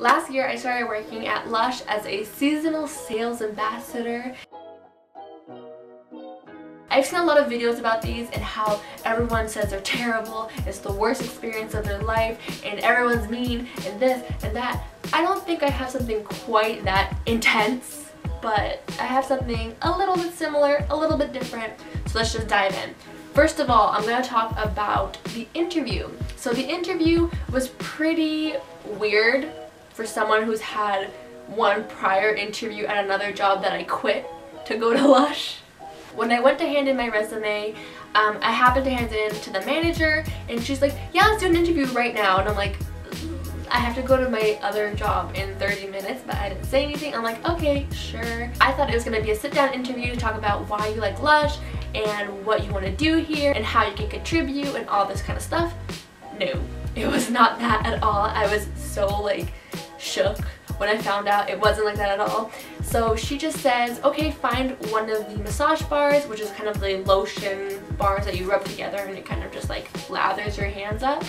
Last year I started working at LUSH as a seasonal sales ambassador. I've seen a lot of videos about these and how everyone says they're terrible, it's the worst experience of their life, and everyone's mean, and this and that. I don't think I have something quite that intense, but I have something a little bit similar, a little bit different, so let's just dive in. First of all, I'm going to talk about the interview. So the interview was pretty weird for someone who's had one prior interview at another job that I quit to go to LUSH. When I went to hand in my resume, I happened to hand it in to the manager, and she's like, yeah, let's do an interview right now. And I'm like, I have to go to my other job in 30 minutes, but I didn't say anything. I'm like, okay, sure. I thought it was going to be a sit-down interview to talk about why you like LUSH and what you want to do here and how you can contribute and all this kind of stuff. No, it was not that at all. I was so like shook when I found out it wasn't like that at all. So she just says, okay, find one of the massage bars, which is kind of the lotion bars that you rub together and it kind of just like lathers your hands up.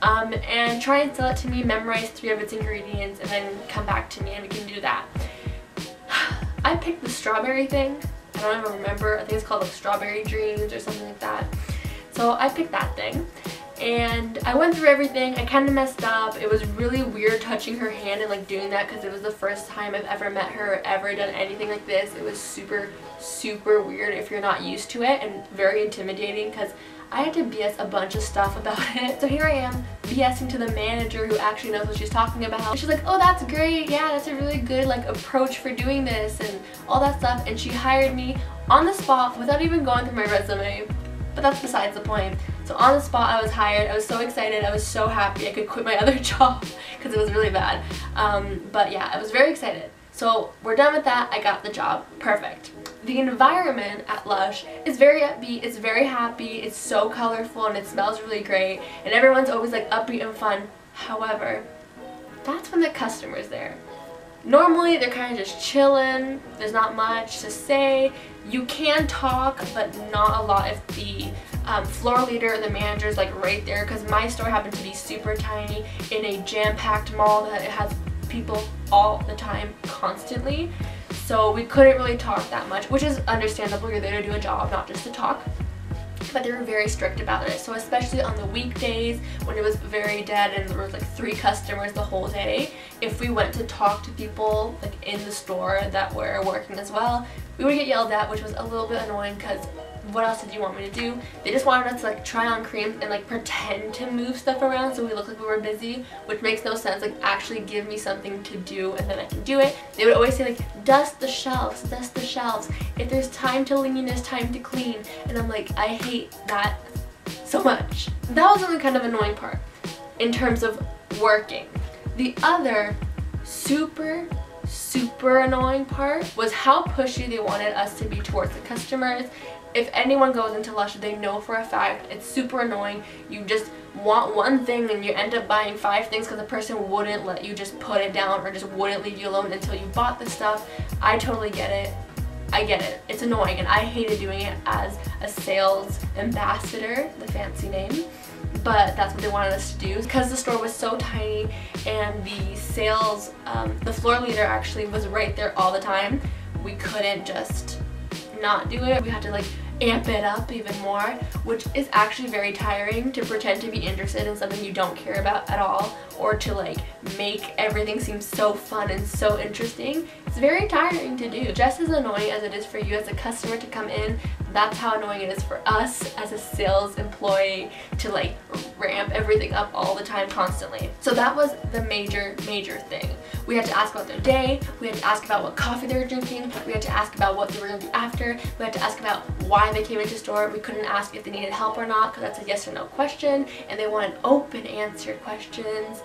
And try and sell it to me, memorize 3 of its ingredients, and then come back to me and we can do that. I picked the strawberry thing. I don't even remember. I think it's called like Strawberry Dreams or something like that. So I picked that thing. And I went through everything. I kind of messed up. It was really weird touching her hand and like doing that because it was the first time I've ever met her or ever done anything like this. It was super, super weird if you're not used to it, and very intimidating because I had to BS a bunch of stuff about it. So here I am BSing to the manager who actually knows what she's talking about. And she's like, oh, that's great. Yeah, that's a really good like approach for doing this and all that stuff. And she hired me on the spot without even going through my resume. But that's besides the point. So on the spot I was hired. I was so excited. I was so happy I could quit my other job because it was really bad. But yeah, I was very excited. So we're done with that. I got the job. Perfect. The environment at LUSH is very upbeat, it's very happy, it's so colorful, and it smells really great, and everyone's always like upbeat and fun. However, that's when the customer's there. Normally they're kind of just chilling, there's not much to say. You can talk, but not a lot if the floor leader or the manager is like right there, because my store happened to be super tiny in a jam-packed mall that it has people all the time, constantly. So we couldn't really talk that much, which is understandable. You're there to do a job, not just to talk. But they were very strict about it. So especially on the weekdays when it was very dead and there was like 3 customers the whole day, if we went to talk to people like in the store that were working as well, we would get yelled at, which was a little bit annoying because what else did you want me to do? They just wanted us to like try on creams and like pretend to move stuff around so we look like we were busy, which makes no sense. Like, actually give me something to do and then I can do it. They would always say like, dust the shelves, dust the shelves. If there's time to lean, there's time to clean. And I'm like, I hate that so much. That was the only kind of annoying part in terms of working. The other super annoying part was how pushy they wanted us to be towards the customers. If anyone goes into LUSH, they know for a fact it's super annoying. You just want one thing and you end up buying 5 things because the person wouldn't let you just put it down or just wouldn't leave you alone until you bought the stuff. I totally get it. I get it. It's annoying, and I hated doing it as a sales ambassador, the fancy name. But that's what they wanted us to do because the store was so tiny and the sales, the floor leader actually was right there all the time. We couldn't just not do it. We had to like amp it up even more, which is actually very tiring to pretend to be interested in something you don't care about at all, or to like make everything seem so fun and so interesting. It's very tiring to do. Just as annoying as it is for you as a customer to come in, that's how annoying it is for us as a sales employee to like ramp everything up all the time constantly. So that was the major thing. We had to ask about their day, we had to ask about what coffee they were drinking, we had to ask about what they were going to do after, we had to ask about why they came into the store. We couldn't ask if they needed help or not because that's a yes or no question, and they wanted open answered questions.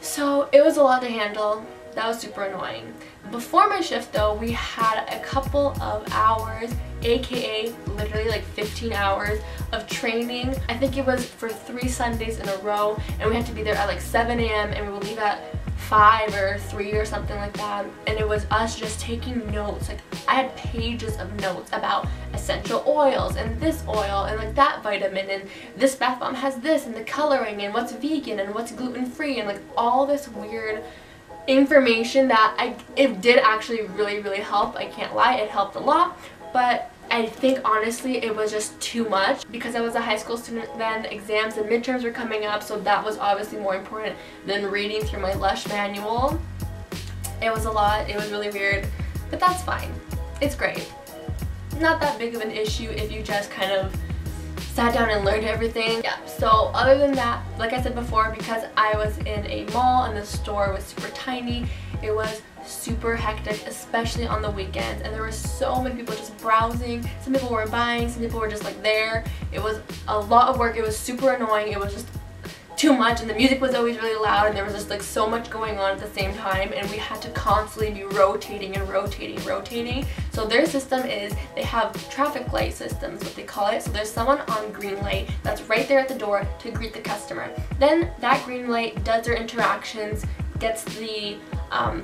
So it was a lot to handle. That was super annoying. Before my shift though, we had a couple of hours, aka literally like 15 hours of training. I think it was for 3 Sundays in a row, and we had to be there at like 7 a.m. and we would leave at 5 or 3 or something like that. And it was us just taking notes. Like, I had pages of notes about essential oils and this oil and like that vitamin, and this bath bomb has this, and the coloring, and what's vegan and what's gluten-free, and like all this weird information that it did actually really help. I can't lie, it helped a lot, but I think honestly it was just too much because I was a high school student then. Exams and midterms were coming up, so that was obviously more important than reading through my LUSH manual. It was a lot, it was really weird, but that's fine. It's great. Not that big of an issue if you just kind of sat down and learned everything. Yeah, so other than that, like I said before, because I was in a mall and the store was super tiny, it was super hectic, especially on the weekends, and there were so many people just browsing. Some people were buying, some people were just like there. It was a lot of work. It was super annoying. It was just too much, and the music was always really loud, and there was just like so much going on at the same time, and we had to constantly be rotating and rotating. So their system is, they have traffic light systems, what they call it. So there's someone on green light that's right there at the door to greet the customer. Then that green light does their interactions, gets the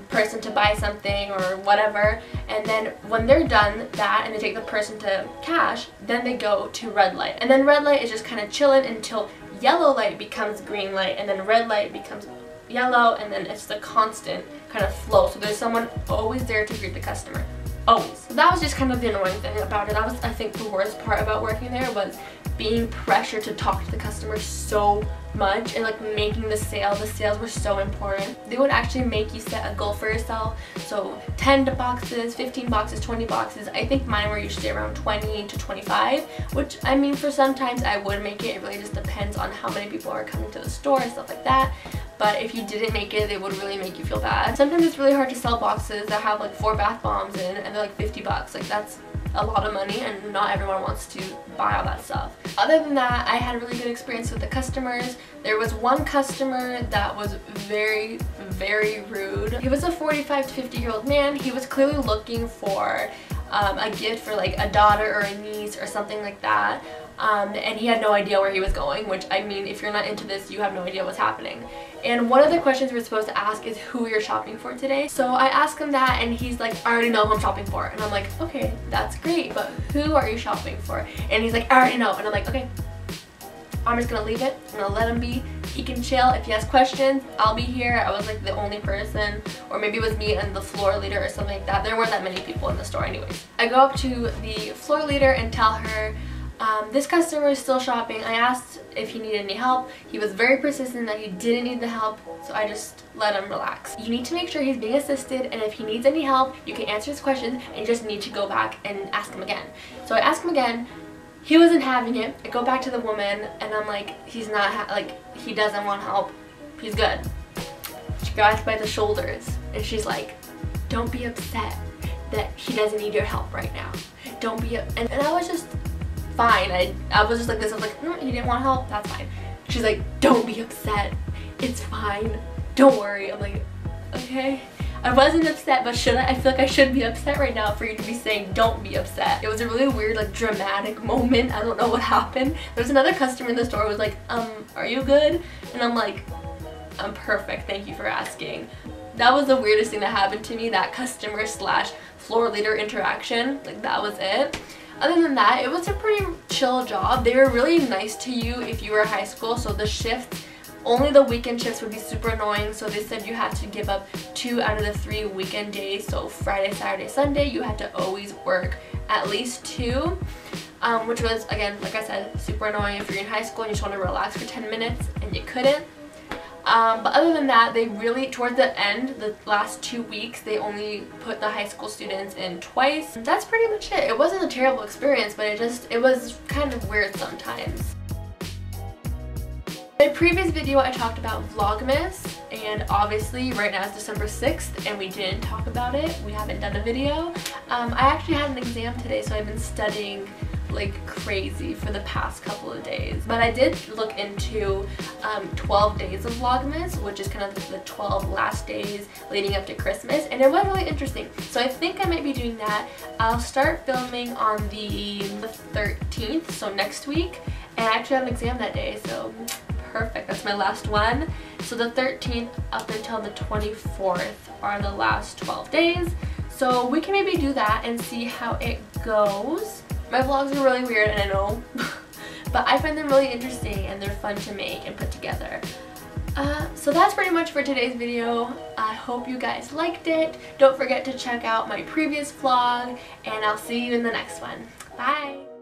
person to buy something or whatever, and then when they're done that and they take the person to cash, then they go to red light, and then red light is just kind of chilling until yellow light becomes green light, and then red light becomes yellow, and then it's the constant kind of flow. So there's someone always there to greet the customer, always. So that was just kind of the annoying thing about it. That was, I think, the worst part about working there, was being pressured to talk to the customer so much and like making the sale. The sales were so important. They would actually make you set a goal for yourself. So 10 boxes, 15 boxes, 20 boxes. I think mine were usually around 20 to 25, which I mean, for sometimes I would make it. It really just depends on how many people are coming to the store and stuff like that. But if you didn't make it, they would really make you feel bad. Sometimes it's really hard to sell boxes that have like 4 bath bombs in, and they're like 50 bucks. Like, that's a lot of money, and not everyone wants to buy all that stuff. Other than that, I had a really good experience with the customers. There was one customer that was very rude. He was a 45 to 50-year-old man. He was clearly looking for a gift for like a daughter or a niece or something like that. And he had no idea where he was going, which, I mean, if you're not into this, you have no idea what's happening. And one of the questions we're supposed to ask is who you're shopping for today. So I asked him that, and he's like, I already know who I'm shopping for. And I'm like, okay, that's great, but who are you shopping for? And he's like, I already know. And I'm like, okay, I'm just gonna leave it. I'm gonna let him be. He can chill. If he has questions, I'll be here. I was like the only person, or maybe it was me and the floor leader or something like that. There weren't that many people in the store anyways. I go up to the floor leader and tell her, this customer is still shopping. I asked if he needed any help. He was very persistent that he didn't need the help, so I just let him relax. You need to make sure he's being assisted, and if he needs any help, you can answer his questions, and you just need to go back and ask him again. So I asked him again. He wasn't having it. I go back to the woman, and I'm like, he's not, he doesn't want help. He's good. She grabs by the shoulders, and she's like, don't be upset that he doesn't need your help right now. Don't be and I was just fine. I was just like this. I was like, he didn't want help. That's fine. She's like, don't be upset. It's fine. Don't worry. I'm like, okay. I wasn't upset, but should I? I feel like I should be upset right now for you to be saying don't be upset. It was a really weird, like, dramatic moment. I don't know what happened. There was another customer in the store who was like, are you good? And I'm like, I'm perfect. Thank you for asking. That was the weirdest thing that happened to me, that customer slash floor leader interaction. Like, that was it. Other than that, it was a pretty chill job. They were really nice to you if you were in high school. So the shifts, only the weekend shifts would be super annoying. So they said you had to give up 2 out of the 3 weekend days. So Friday, Saturday, Sunday, you had to always work at least 2. Which was, again, like I said, super annoying if you're in high school and you just want to relax for 10 minutes and you couldn't. But other than that, they really, towards the end, the last 2 weeks, they only put the high school students in twice. That's pretty much it. It wasn't a terrible experience, but it was kind of weird sometimes. In my previous video, I talked about Vlogmas, and obviously right now it's December 6th and we didn't talk about it. We haven't done a video. I actually had an exam today, so I've been studying like crazy for the past couple of days. But I did look into 12 days of Vlogmas, which is kind of the 12 last days leading up to Christmas, and it was really interesting. So I think I might be doing that. I'll start filming on the 13th, so next week, and I actually have an exam that day, so perfect. That's my last one. So the 13th up until the 24th are the last 12 days. So we can maybe do that and see how it goes. My vlogs are really weird, and I know, but I find them really interesting and they're fun to make and put together. So that's pretty much for today's video. I hope you guys liked it. Don't forget to check out my previous vlog, and I'll see you in the next one. Bye!